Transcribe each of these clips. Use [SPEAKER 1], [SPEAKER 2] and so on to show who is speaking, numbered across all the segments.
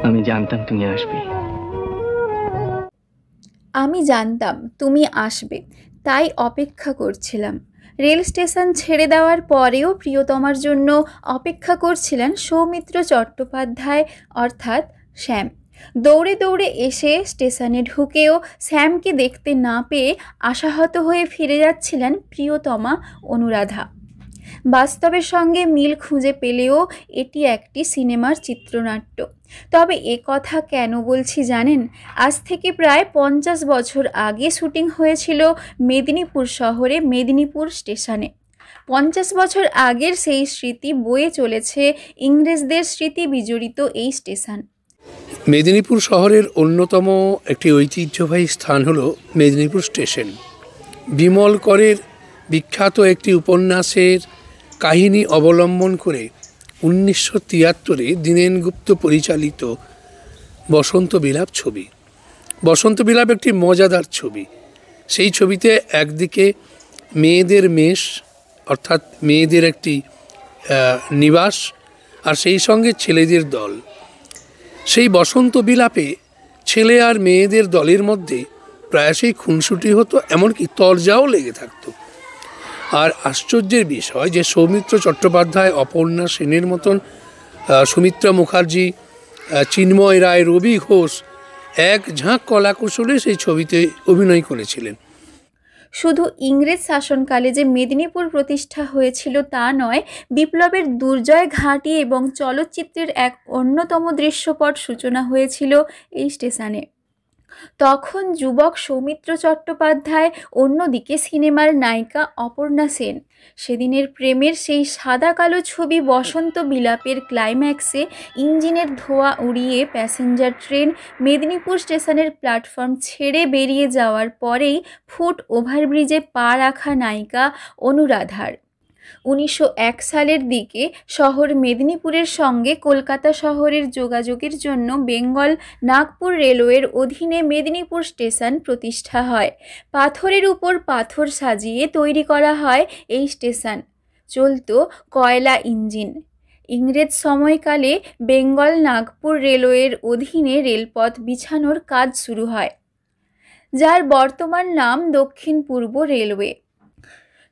[SPEAKER 1] আমি জানতাম তুমি আসবে।
[SPEAKER 2] আমি জানতাম তুমি আসবে, তাই অপেক্ষা করছিলাম। রেল স্টেশন ছেড়ে দেওয়ার পরেও প্রিয়তমার জন্য অপেক্ষা করছিলেন সৌমিত্র চট্টোপাধ্যায়, অর্থাৎ শ্যাম। দৌড়ে দৌড়ে এসে স্টেশনে ঢুকেও শ্যামকে দেখতে না পেয়ে আশাহত হয়ে ফিরে যাচ্ছিলেন প্রিয়তমা অনুরাধা। বাস্তবের সঙ্গে মিল খুঁজে পেলেও এটি একটি সিনেমার চিত্রনাট্য। তবে এ কথা কেন বলছি জানেন? আজ থেকে প্রায় 50 বছর আগে শুটিং হয়েছিল মেদিনীপুর শহরে, মেদিনীপুর স্টেশনে। 50 বছর আগের সেই স্মৃতি বয়ে চলেছে ইংরেজদের স্মৃতি বিজড়িত এই স্টেশন।
[SPEAKER 3] মেদিনীপুর শহরের অন্যতম একটি ঐতিহ্যবাহী স্থান হলো মেদিনীপুর স্টেশন। বিমল করের বিখ্যাত একটি উপন্যাসের কাহিনী অবলম্বন করে 1973-এ দীনেন গুপ্ত পরিচালিত বসন্ত বিলাপ ছবি। বসন্ত বিলাপ একটি মজাদার ছবি। সেই ছবিতে একদিকে মেয়েদের মেষ, অর্থাৎ মেয়েদের একটি নিবাস, আর সেই সঙ্গে ছেলেদের দল। সেই বসন্ত বিলাপে ছেলে আর মেয়েদের দলের মধ্যে প্রায়শই খুনসুটি হতো, এমনকি তরজাও লেগে থাকতো। আর আশ্চর্যের বিষয় যে সৌমিত্র চট্টোপাধ্যায়, অপর্ণা সেনের মতন, সুমিত্রা মুখার্জি, চিন্ময় রায়, রবি ঘোষ এক ঝাঁক কলাকুশলে সেই ছবিতে অভিনয় করেছিলেন।
[SPEAKER 2] শুধু ইংরেজ শাসনকালে যে মেদিনীপুর প্রতিষ্ঠা হয়েছিল তা নয়, বিপ্লবের দুর্জয় ঘাঁটি এবং চলচ্চিত্রের এক অন্যতম দৃশ্যপট সূচনা হয়েছিল এই স্টেশনে। তখন যুবক সৌমিত্র চট্টোপাধ্যায়, অন্যদিকে সিনেমার নায়িকা অপর্ণা সেন। সেদিনের প্রেমের সেই সাদা কালো ছবি বসন্ত বিলাপের ক্লাইম্যাক্সে ইঞ্জিনের ধোঁয়া উড়িয়ে প্যাসেঞ্জার ট্রেন মেদিনীপুর স্টেশনের প্ল্যাটফর্ম ছেড়ে বেরিয়ে যাওয়ার পরেই ফুট ওভারব্রিজে পা রাখা নায়িকা অনুরাধার। 1901 সালের দিকে শহর মেদিনীপুরের সঙ্গে কলকাতা শহরের যোগাযোগের জন্য বেঙ্গল নাগপুর রেলওয়ের অধীনে মেদিনীপুর স্টেশন প্রতিষ্ঠা হয়। পাথরের উপর পাথর সাজিয়ে তৈরি করা হয় এই স্টেশন। চলত কয়লা ইঞ্জিন। ইংরেজ সময়কালে বেঙ্গল নাগপুর রেলওয়ের অধীনে রেলপথ বিছানোর কাজ শুরু হয়, যার বর্তমান নাম দক্ষিণ পূর্ব রেলওয়ে।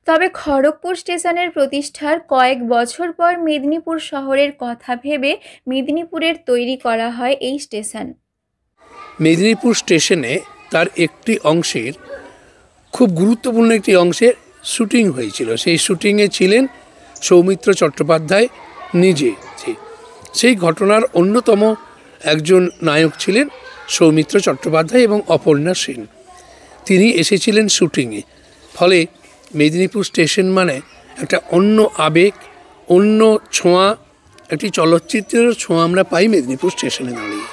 [SPEAKER 2] তবে খড়গপুর স্টেশনের প্রতিষ্ঠার কয়েক বছর পর মেদিনীপুর শহরের কথা ভেবে মেদিনীপুরের তৈরি করা হয় এই স্টেশন।
[SPEAKER 3] মেদিনীপুর স্টেশনে তার একটি অংশের, খুব গুরুত্বপূর্ণ একটি অংশের শুটিং হয়েছিল। সেই শুটিংয়ে ছিলেন সৌমিত্র চট্টোপাধ্যায় নিজে। সেই ঘটনার অন্যতম একজন নায়ক ছিলেন সৌমিত্র চট্টোপাধ্যায় এবং অপর্ণা সেন। তিনি এসেছিলেন শুটিংয়ে। ফলে মেদিনীপুর স্টেশন মানে একটা অন্য আবেগ, অন্য ছোঁয়া, একটি চলচ্চিত্রের ছোঁয়া আমরা পাই মেদিনীপুর স্টেশনে দাঁড়িয়ে।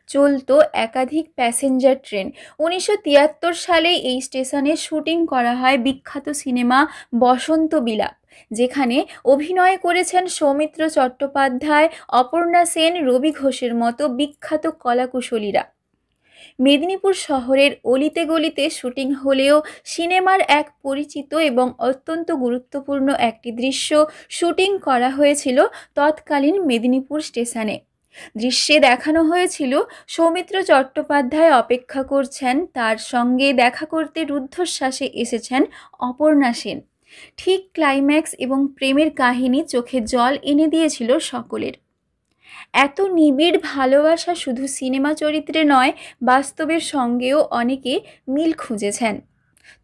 [SPEAKER 2] চলত একাধিক প্যাসেঞ্জার ট্রেন। 1973 সালে এই স্টেশনে শুটিং করা হয় বিখ্যাত সিনেমা বসন্ত বিলাপ, যেখানে অভিনয় করেছেন সৌমিত্র চট্টোপাধ্যায়, অপর্ণা সেন, রবি ঘোষের মতো বিখ্যাত কলাকুশলীরা। মেদিনীপুর শহরের অলিতে গলিতে শুটিং হলেও সিনেমার এক পরিচিত এবং অত্যন্ত গুরুত্বপূর্ণ একটি দৃশ্য শুটিং করা হয়েছিল তৎকালীন মেদিনীপুর স্টেশনে। দৃশ্যে দেখানো হয়েছিল সৌমিত্র চট্টোপাধ্যায় অপেক্ষা করছেন, তার সঙ্গে দেখা করতে রুদ্ধশ্বাসে এসেছেন অপর্ণা সেন। ঠিক ক্লাইম্যাক্স এবং প্রেমের কাহিনী চোখে জল এনে দিয়েছিল সকলের। এত নিবিড় ভালোবাসা শুধু সিনেমা চরিত্রে নয়, বাস্তবের সঙ্গেও অনেকে মিল খুঁজেছেন।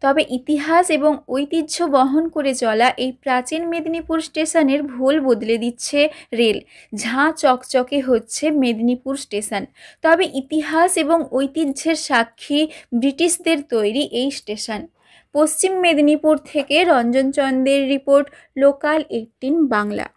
[SPEAKER 2] তবে ইতিহাস এবং ঐতিহ্য বহন করে চলা এই প্রাচীন মেদিনীপুর স্টেশনের ভোল বদলে দিচ্ছে রেল। ঝাঁ চকচকে হচ্ছে মেদিনীপুর স্টেশন। তবে ইতিহাস এবং ঐতিহ্যের সাক্ষী ব্রিটিশদের তৈরি এই স্টেশন। পশ্চিম মেদিনীপুর থেকে রঞ্জন চন্দের রিপোর্ট, লোকাল 18 বাংলা।